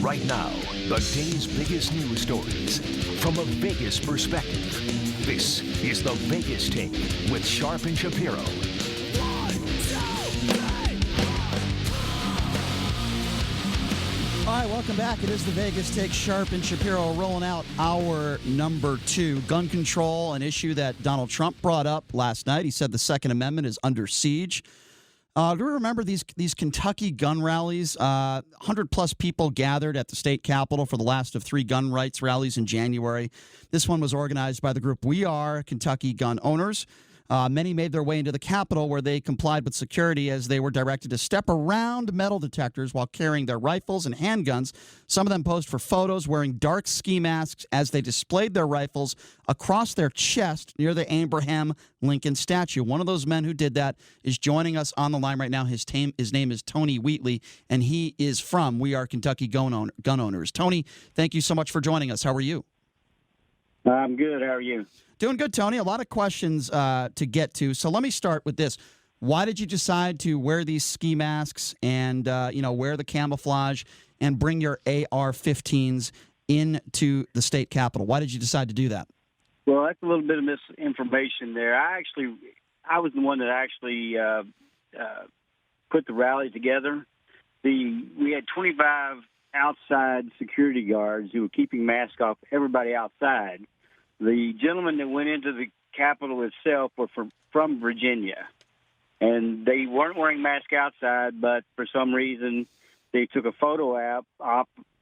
Right now, the day's biggest news stories from a Vegas perspective. This is the Vegas Take with Sharp and Shapiro. All right, welcome back. It is the Vegas Take. Sharp and Shapiro rolling out hour number 2. Gun control, an issue that Donald Trump brought up last night. He said the Second Amendment is under siege. Do you remember these Kentucky gun rallies? 100-plus people gathered at the state capitol for the last of 3 gun rights rallies in January. This one was organized by the group We Are Kentucky Gun Owners. Many made their way into the Capitol, where they complied with security as they were directed to step around metal detectors while carrying their rifles and handguns. Some of them posed for photos wearing dark ski masks as they displayed their rifles across their chest near the Abraham Lincoln statue. One of those men who did that is joining us on the line right now. His name is Tony Wheatley, and he is from We Are Kentucky Gun Owners. Tony, thank you so much for joining us. How are you? I'm good. How are you? Doing good, Tony. A lot of questions to get to. So let me start with this. Why did you decide to wear these ski masks and, wear the camouflage and bring your AR-15s into the state capitol? Why did you decide to do that? Well, that's a little bit of misinformation there. I was the one that actually put the rally together. We had 25 outside security guards who were keeping masks off everybody outside. The gentlemen that went into the Capitol itself were from Virginia, and they weren't wearing masks outside, but for some reason they took a photo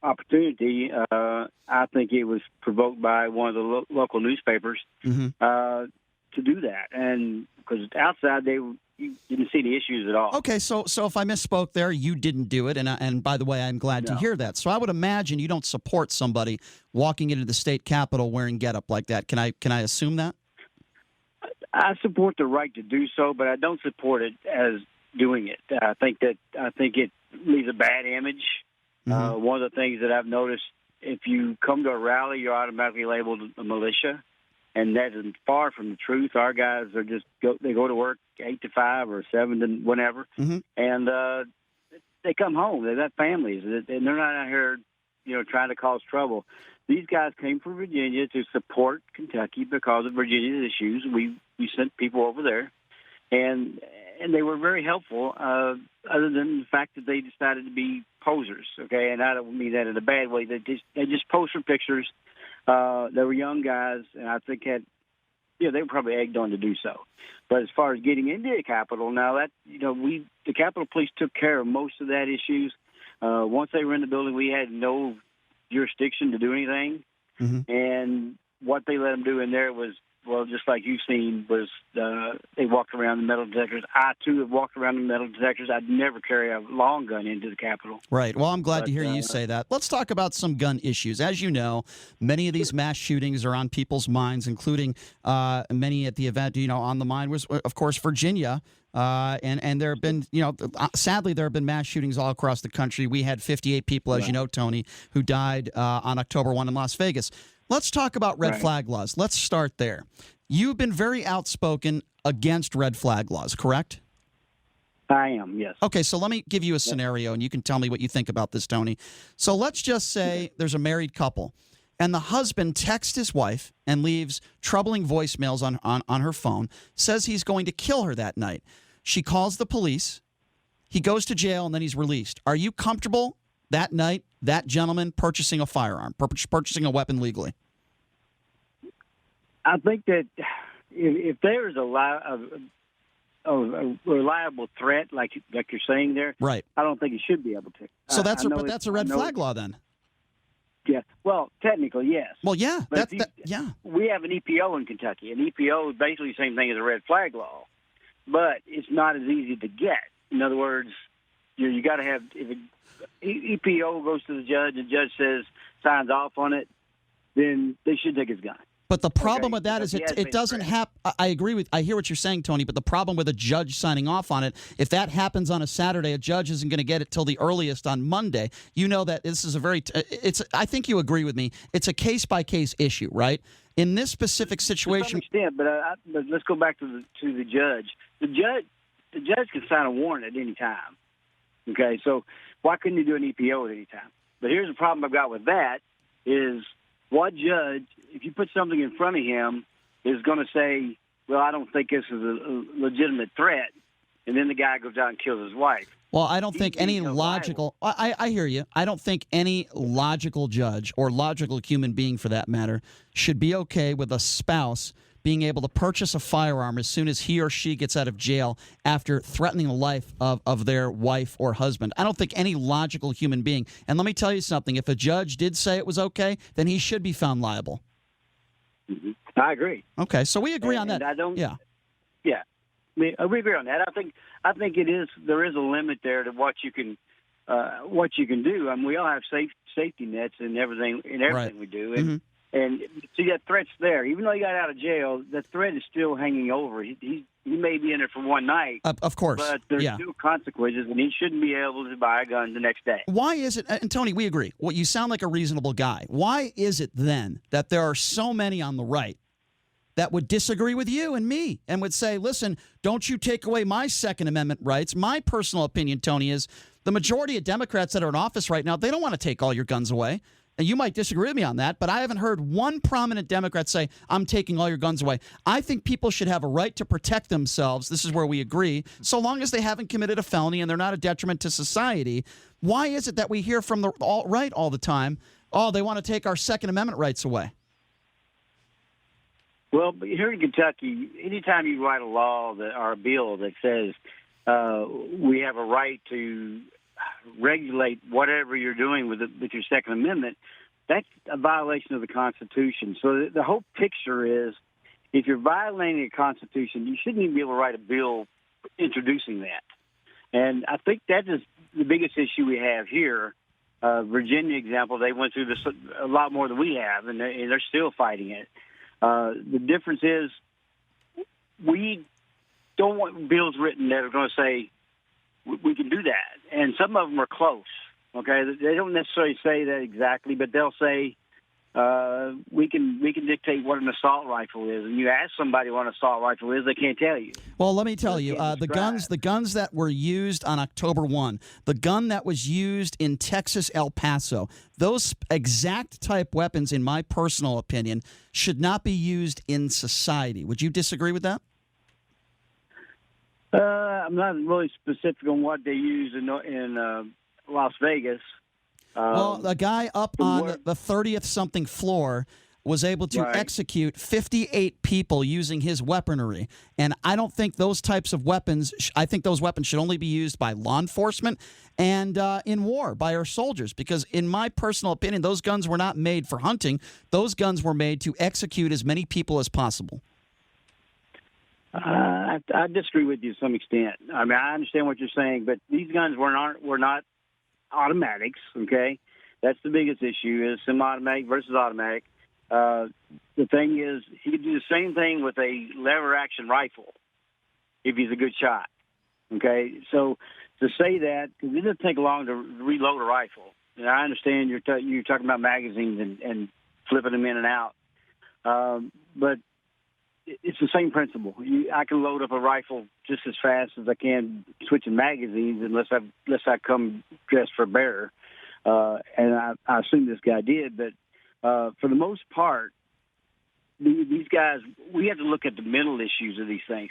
opportunity. I think it was provoked by one of the local newspapers to do that, and because outside you didn't see the issues at all. Okay, so if I misspoke there, you didn't do it, and by the way, I'm glad to hear that. So I would imagine you don't support somebody walking into the state capitol wearing getup like that. Can I assume that? I support the right to do so, but I don't support it as doing it. I think it leaves a bad image. One of the things that I've noticed, if you come to a rally, you're automatically labeled a militia. And that is far from the truth. Our guys are they go to work 8 to 5 or 7 to whenever, and they come home. They've got families, and they're not out here, trying to cause trouble. These guys came from Virginia to support Kentucky because of Virginia's issues. We sent people over there, and they were very helpful, other than the fact that they decided to be posers, okay? And I don't mean that in a bad way. They just posed for pictures. They were young guys, and I think they were probably egged on to do so. But as far as getting into the Capitol, now that the Capitol Police took care of most of that issues. Once they were in the building, we had no jurisdiction to do anything, and what they let them do in there was, well, just like you've seen, was they walked around the metal detectors. I, too, have walked around the metal detectors. I'd never carry a long gun into the Capitol. Right. Well, I'm glad to hear you say that. Let's talk about some gun issues. As you know, many of these mass shootings are on people's minds, including many at the event. On the mind was, of course, Virginia. And there have been, sadly, there have been mass shootings all across the country. We had 58 people, as you know, Tony, who died on October 1 in Las Vegas. Let's talk about red flag laws. Let's start there. You've been very outspoken against red flag laws, correct? I am, yes. Okay, so let me give you a scenario, and you can tell me what you think about this, Tony. So let's just say there's a married couple, and the husband texts his wife and leaves troubling voicemails on her phone, says he's going to kill her that night. She calls the police. He goes to jail, and then he's released. Are you comfortable that night, that gentleman purchasing a firearm, purchasing a weapon legally? I think that if there is a reliable threat, like you're saying there, right, I don't think you should be able to. So that's a red flag law then. Yeah. Well, technically, yes. Well, yeah. We have an EPO in Kentucky. An EPO is basically the same thing as a red flag law, but it's not as easy to get. In other words, you got to have, if an EPO goes to the judge and the judge signs off on it, then they should take his gun. But the problem with that is it doesn't happen. I hear what you're saying, Tony, but the problem with a judge signing off on it, if that happens on a Saturday, a judge isn't going to get it till the earliest on Monday. You know that this is I think you agree with me. It's a case-by-case issue, right? In this specific situation. To some extent, but let's go back to the judge. The judge can sign a warrant at any time. Okay, so why couldn't you do an EPO at any time? But here's the problem I've got with that is what judge, if you put something in front of him, is going to say, well, I don't think this is a legitimate threat, and then the guy goes out and kills his wife. Well, I don't think any logical – I hear you. I don't think any logical judge or logical human being, for that matter, should be okay with a spouse being able to purchase a firearm as soon as he or she gets out of jail after threatening the life of their wife or husband. I don't think any logical human being – and let me tell you something. If a judge did say it was okay, then he should be found liable. Mm-hmm. I agree. Okay, so we agree on that. I don't – Yeah. Yeah. We agree on that. I think there is a limit there to what you can do. I mean, we all have safety nets in everything Right. we do, and so you got threats there. Even though he got out of jail, the threat is still hanging over. He may be in there for one night, Of course, but there's still consequences, and he shouldn't be able to buy a gun the next day. Why is it, and Tony, we agree, well, you sound like a reasonable guy. Why is it then that there are so many on the right that would disagree with you and me and would say, listen, don't you take away my Second Amendment rights? My personal opinion, Tony, is the majority of Democrats that are in office right now, they don't want to take all your guns away. And you might disagree with me on that, but I haven't heard one prominent Democrat say, I'm taking all your guns away. I think people should have a right to protect themselves. This is where we agree, so long as they haven't committed a felony and they're not a detriment to society. Why is it that we hear from the alt-right all the time, oh, they want to take our Second Amendment rights away? Well, here in Kentucky, anytime you write a law or a bill that says we have a right to regulate whatever you're doing with your Second Amendment, that's a violation of the Constitution. So the whole picture is, if you're violating the Constitution, you shouldn't even be able to write a bill introducing that. And I think that is the biggest issue we have here. Virginia example, they went through this a lot more than we have, and they're still fighting it. The difference is we don't want bills written that are going to say we can do that. And some of them are close, okay? They don't necessarily say that exactly, but they'll say we can dictate what an assault rifle is. And you ask somebody what an assault rifle is, they can't tell you. Well, let me tell you, the guns that were used on October 1, the gun that was used in Texas, El Paso, those exact type weapons, in my personal opinion, should not be used in society. Would you disagree with that? I'm not really specific on what they use in Las Vegas. Well, the guy up on the 30th something floor was able to execute 58 people using his weaponry. And I don't think those types of weapons, I think those weapons should only be used by law enforcement and in war by our soldiers. Because in my personal opinion, those guns were not made for hunting. Those guns were made to execute as many people as possible. I disagree with you to some extent. I mean, I understand what you're saying, but these guns were not automatics, okay? That's the biggest issue, is semi-automatic versus automatic. The thing is, he could do the same thing with a lever-action rifle if he's a good shot, okay? So to say that, because it doesn't take long to reload a rifle. And I understand you're talking about magazines and flipping them in and out, but it's the same principle. I can load up a rifle just as fast as I can switching magazines, unless I come dressed for bearer. And I assume this guy did, but for the most part, these guys, we have to look at the mental issues of these things,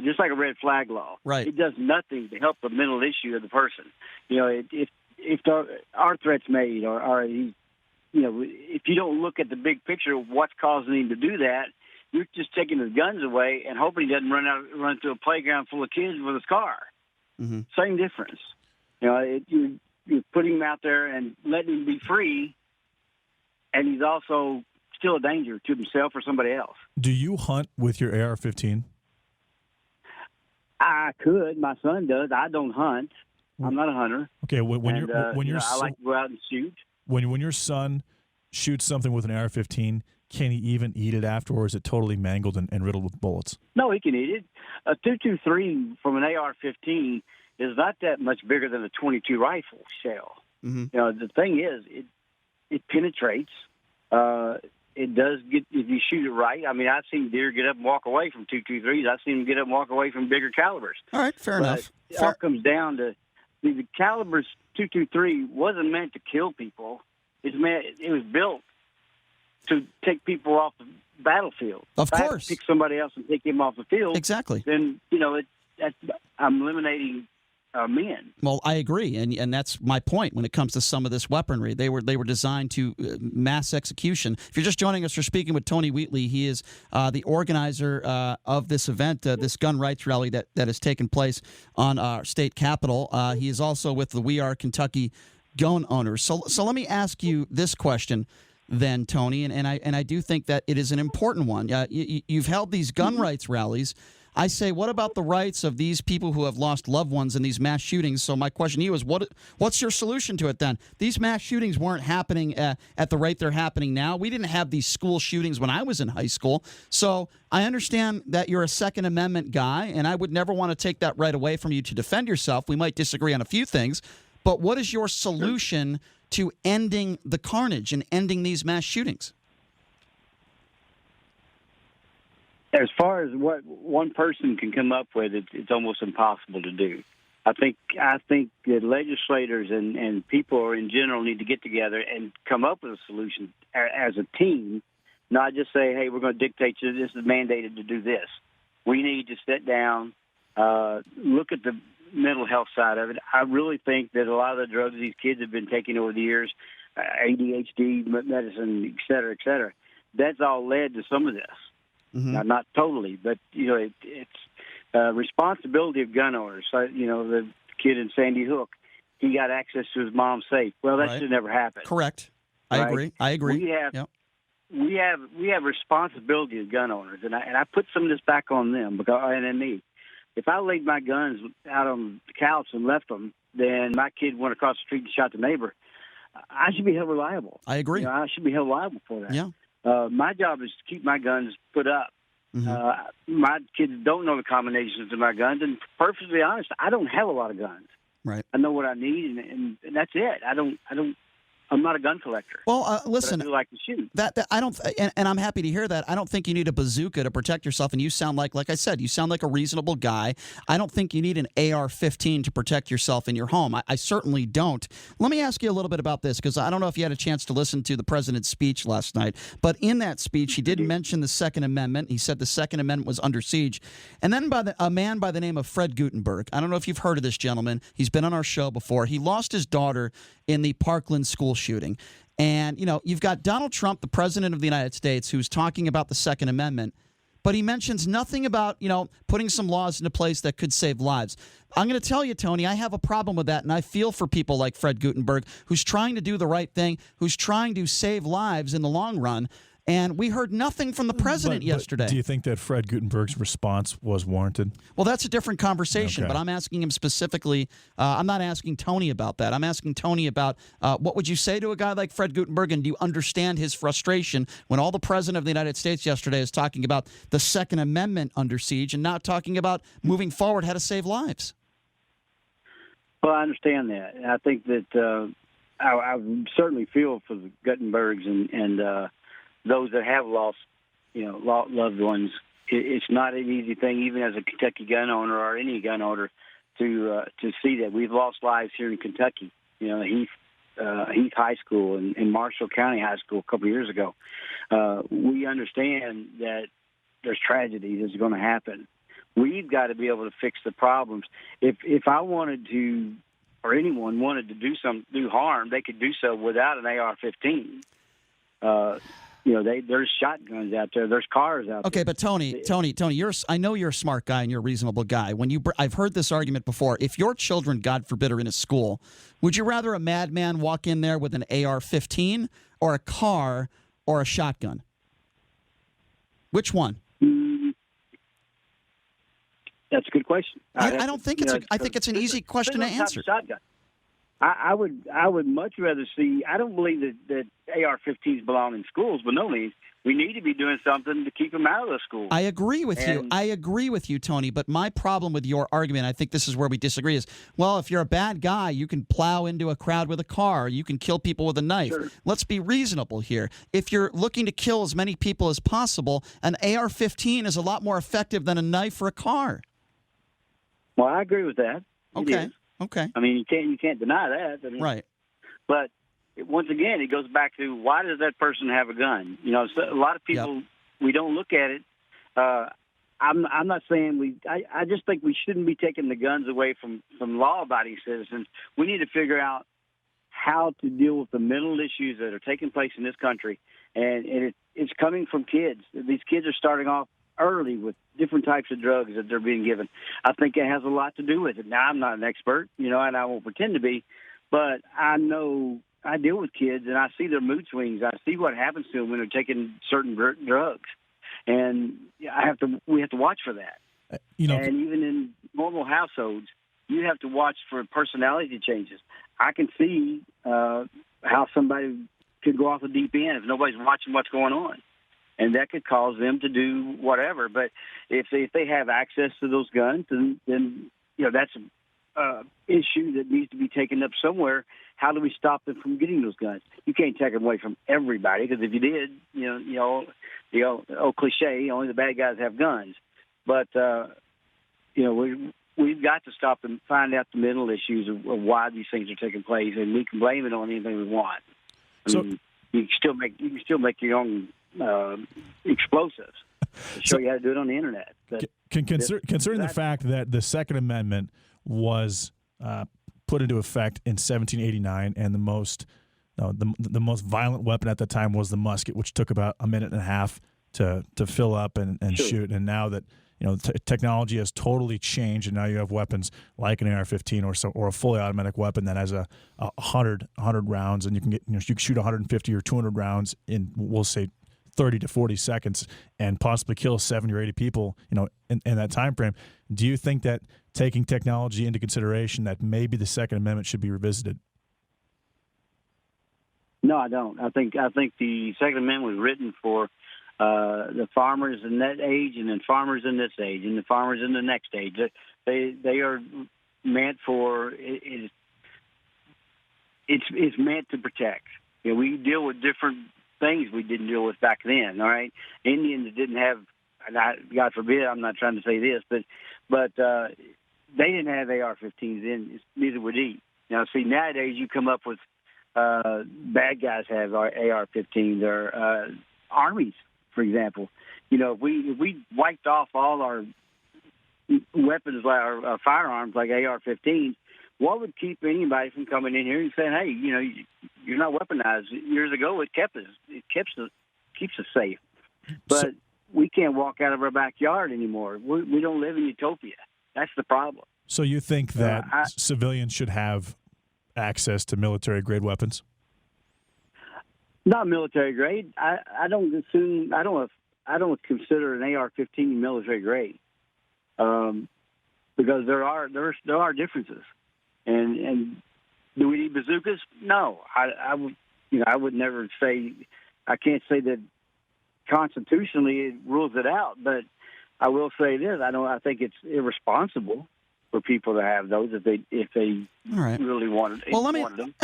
just like a red flag law. Right. It does nothing to help the mental issue of the person. You know, if our threat's made, or he, you know, if you don't look at the big picture of what's causing him to do that, you're just taking his guns away and hoping he doesn't run through a playground full of kids with his car. Mm-hmm. Same difference. You know, you're putting him out there and letting him be free, and he's also still a danger to himself or somebody else. Do you hunt with your AR-15? I could. My son does. I don't hunt. I'm not a hunter. Okay, when I like to go out and shoot. When your son shoots something with an AR-15, can he even eat it after, or is it totally mangled and riddled with bullets? No, he can eat it. A .223 from an AR-15 is not that much bigger than a .22 rifle shell. Mm-hmm. You know, the thing is, it penetrates. It does get, if you shoot it right. I mean, I've seen deer get up and walk away from .223s. I've seen them get up and walk away from bigger calibers. All right, fair enough. It all comes down to the caliber 223 wasn't meant to kill people. It was built to take people off the battlefield. Of if I had course. to pick somebody else and take him off the field. Exactly. Then I'm eliminating men. Well, I agree, and that's my point when it comes to some of this weaponry. They were designed to mass execution. If you're just joining us, we're speaking with Tony Wheatley. He is the organizer of this event, this gun rights rally that has taken place on our state capitol. He is also with the We Are Kentucky Gun Owners. So let me ask you this question then, Tony, and I do think that it is an important one. You've held these gun rights rallies. I say, what about the rights of these people who have lost loved ones in these mass shootings? So my question to you is, what's your solution to it then? These mass shootings weren't happening at the rate they're happening now. We didn't have these school shootings when I was in high school. So I understand that you're a Second Amendment guy, and I would never want to take that right away from you to defend yourself. We might disagree on a few things, but what is your solution to ending the carnage and ending these mass shootings? As far as what one person can come up with, it's almost impossible to do. I think that legislators and people in general need to get together and come up with a solution as a team, not just say, hey, we're going to dictate you, this is mandated to do this. We need to sit down, look at the mental health side of it. I really think that a lot of the drugs these kids have been taking over the years, ADHD, medicine, et cetera, that's all led to some of this. Mm-hmm. Now, not totally, but it's responsibility of gun owners. So, the kid in Sandy Hook, he got access to his mom's safe. Well, that should never happen. Correct. I agree. We have responsibility as gun owners, and I put some of this back on them and me. If I laid my guns out on the couch and left them, then my kid went across the street and shot the neighbor. I should be held liable. I agree. I should be held liable for that. Yeah. My job is to keep my guns put up. Mm-hmm. My kids don't know the combinations of my guns, and perfectly honest, I don't have a lot of guns. Right. I know what I need, and that's it. I'm not a gun collector. Well, listen, but I do like to shoot. That I don't, and I'm happy to hear that. I don't think you need a bazooka to protect yourself. And you sound like I said, you sound like a reasonable guy. I don't think you need an AR-15 to protect yourself in your home. I certainly don't. Let me ask you a little bit about this, because I don't know if you had a chance to listen to the president's speech last night. But in that speech, he did mention the Second Amendment. He said the Second Amendment was under siege. And then a man by the name of Fred Gutenberg. I don't know if you've heard of this gentleman. He's been on our show before. He lost his daughter in the Parkland school shooting. And, you've got Donald Trump, the president of the United States, who's talking about the Second Amendment, but he mentions nothing about, putting some laws into place that could save lives. I'm going to tell you, Tony, I have a problem with that, and I feel for people like Fred Gutenberg, who's trying to do the right thing, who's trying to save lives in the long run. And we heard nothing from the president yesterday. Do you think that Fred Gutenberg's response was warranted? Well, that's a different conversation, but I'm asking him specifically. I'm not asking Tony about that. I'm asking Tony about what would you say to a guy like Fred Gutenberg, and do you understand his frustration when all the president of the United States yesterday is talking about the Second Amendment under siege and not talking about moving forward how to save lives? Well, I understand that. And I think that I certainly feel for the Gutenbergs and those that have lost, loved ones. It's not an easy thing, even as a Kentucky gun owner or any gun owner, to see that we've lost lives here in Kentucky. Heath High School and Marshall County High School a couple of years ago. We understand that there's tragedy that's going to happen. We've got to be able to fix the problems. If I wanted to, or anyone wanted to do harm, they could do so without an AR-15. There's shotguns out there. There's cars out there. Okay, but Tony, I know you're a smart guy and you're a reasonable guy. I've heard this argument before. If your children, God forbid, are in a school, would you rather a madman walk in there with an AR-15 or a car or a shotgun? Which one? That's a good question. I don't think I think it's an easy question to answer. Shotgun. I would much rather see. I don't believe that AR-15s belong in schools, but no means. We need to be doing something to keep them out of the schools. I agree with you. I agree with you, Tony. But my problem with your argument, I think this is where we disagree, is, well, if you're a bad guy, you can plow into a crowd with a car. You can kill people with a knife. Sure. Let's be reasonable here. If you're looking to kill as many people as possible, an AR-15 is a lot more effective than a knife or a car. Well, I agree with that. Okay. Okay. I mean, you can't deny that. I mean, Right. But once again, it goes back to, why does that person have a gun? You know, so a lot of people, we don't look at it. I'm not saying I just think we shouldn't be taking the guns away from law-abiding citizens. We need to figure out how to deal with the mental issues that are taking place in this country, and it's coming from kids. These kids are starting off early with different types of drugs that they're being given. I think it has a lot to do with it. Now, I'm not an expert, you know, and I won't pretend to be, but I know I deal with kids, and I see their mood swings. I see what happens to them when they're taking certain drugs, and we have to watch for that. You know, and even in normal households, you have to watch for personality changes. I can see how somebody could go off the deep end if nobody's watching what's going on, and that could cause them to do whatever. But if they have access to those guns, then you know, that's an issue that needs to be taken up somewhere. How do we stop them from getting those guns? You can't take them away from everybody, because if you did, you know the old cliche, only the bad guys have guns. But you know, we've got to stop and find out the mental issues of why these things are taking place, and we can blame it on anything we want. I mean, you can still make your own explosives. To show you how to do it on the internet. Considering the fact that the Second Amendment was put into effect in 1789, and the most violent weapon at the time was the musket, which took about a minute and a half to fill up and Sure. shoot. And now that technology has totally changed, and now you have weapons like an AR-15 or a fully automatic weapon that has a 100 rounds, and you can shoot 150 or 200 rounds in, we'll say, 30 to 40 seconds, and possibly kill 70 or 80 people, in that time frame. Do you think that, taking technology into consideration, that maybe the Second Amendment should be revisited? No, I don't. I think the Second Amendment was written for the farmers in that age, and then farmers in this age, and the farmers in the next age. They are meant for it's meant to protect. We deal with different things we didn't deal with back then. All right, Indians didn't have, God forbid, I'm not trying to say this, but they didn't have AR-15s then. Neither would we. Now, see, nowadays you come up with bad guys have AR-15s, or armies, for example. If we wiped off all our weapons, our firearms like AR-15s, what would keep anybody from coming in here and saying, "Hey, you're not weaponized"? Years ago, it keeps us safe, but we can't walk out of our backyard anymore. We don't live in utopia. That's the problem. So you think that civilians should have access to military-grade weapons? Not military grade. I don't consider an AR-15 military grade, because there are differences. And do we need bazookas? No, I would never say. I can't say that constitutionally it rules it out, but I will say this: I think it's irresponsible for people to have those if they All right. really wanted. Well, wanted them.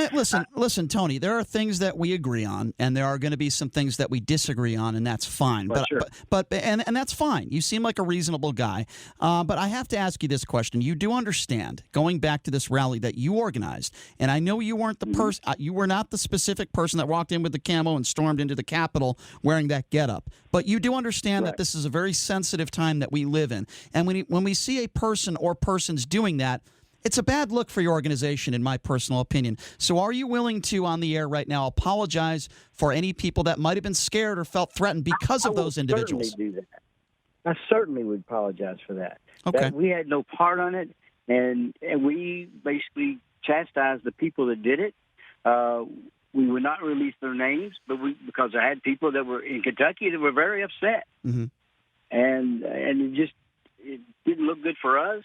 Listen, Tony. There are things that we agree on, and there are going to be some things that we disagree on, and that's fine. Well, sure. But that's fine. You seem like a reasonable guy. But I have to ask you this question. You do understand, going back to this rally that you organized, and I know you weren't the person. You were not the specific person that walked in with the camo and stormed into the Capitol wearing that getup. But you do understand that this is a very sensitive time that we live in, and when we see a person or persons doing that, it's a bad look for your organization, in my personal opinion. So are you willing to, on the air right now, apologize for any people that might have been scared or felt threatened because of those individuals? I certainly do that. I certainly would apologize for that. Okay. We had no part on it, and we basically chastised the people that did it. We would not release their names, but because I had people that were in Kentucky that were very upset. Mm-hmm. And it didn't look good for us.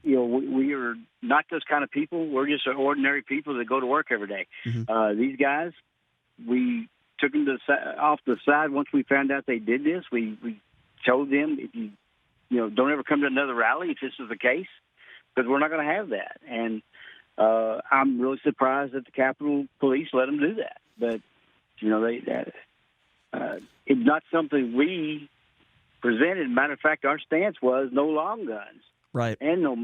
We are not those kind of people. We're just ordinary people that go to work every day. Mm-hmm. These guys, we took them off the side once we found out they did this. We told them, if you don't ever come to another rally if this is the case, because we're not going to have that. And I'm really surprised that the Capitol Police let them do that. But it's not something we presented. Matter of fact, our stance was no long guns. Right. And no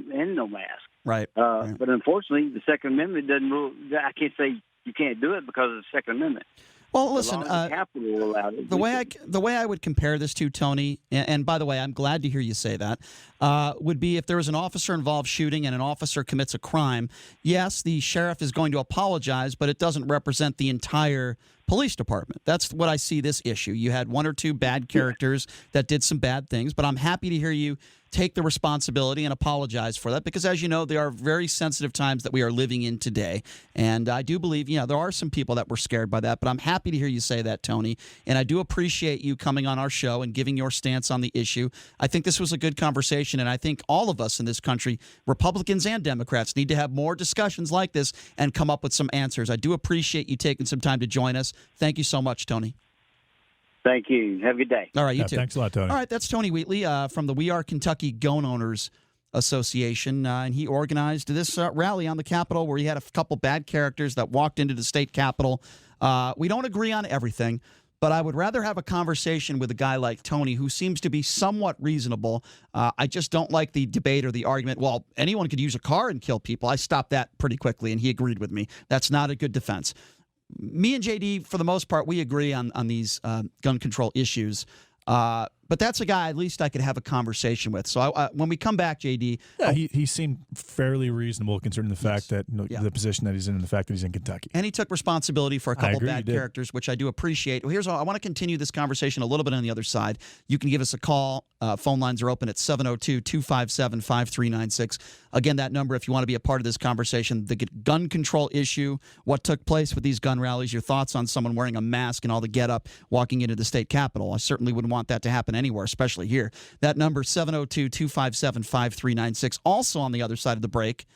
mask. Right. But unfortunately, the Second Amendment doesn't rule. I can't say you can't do it because of the Second Amendment. Well, listen, As long as the Capitol will allow it. the way I would compare this to, Tony, and by the way, I'm glad to hear you say that, would be if there was an officer-involved shooting and an officer commits a crime, yes, the sheriff is going to apologize, but it doesn't represent the entire police department. That's what I see this issue. You had one or two bad characters that did some bad things, but I'm happy to hear you take the responsibility and apologize for that because, as you know, there are very sensitive times that we are living in today. And I do believe, there are some people that were scared by that, but I'm happy to hear you say that, Tony. And I do appreciate you coming on our show and giving your stance on the issue. I think this was a good conversation, and I think all of us in this country, Republicans and Democrats, need to have more discussions like this and come up with some answers. I do appreciate you taking some time to join us. Thank you so much, Tony. Thank you. Have a good day. All right, you too. Thanks a lot, Tony. All right, that's Tony Wheatley from the We Are Kentucky Gun Owners Association, and he organized this rally on the Capitol where he had a couple bad characters that walked into the state Capitol. We don't agree on everything, but I would rather have a conversation with a guy like Tony who seems to be somewhat reasonable. I just don't like the debate or the argument, well, anyone could use a car and kill people. I stopped that pretty quickly, and he agreed with me. That's not a good defense. Me and JD, for the most part, we agree on these gun control issues. But that's a guy at least I could have a conversation with. So when we come back, JD. Yeah, he seemed fairly reasonable considering the fact that the position that he's in and the fact that he's in Kentucky. And he took responsibility for a couple bad characters, which I do appreciate. Well, I want to continue this conversation a little bit on the other side. You can give us a call. Phone lines are open at 702-257-5396. Again, that number if you want to be a part of this conversation. The gun control issue, what took place with these gun rallies, your thoughts on someone wearing a mask and all the get-up walking into the state capitol. I certainly wouldn't want that to happen anywhere, especially here. That number, 702-257-5396. Also on the other side of the break,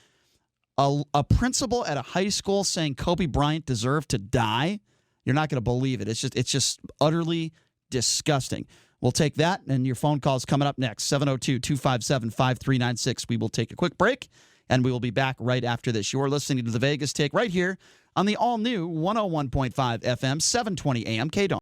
a principal at a high school saying Kobe Bryant deserved to die. You're not going to believe it. It's just utterly disgusting. We'll take that, and your phone call is coming up next, 702-257-5396. We will take a quick break, and we will be back right after this. You're listening to The Vegas Take right here on the all-new 101.5 FM, 720 AM, KDON.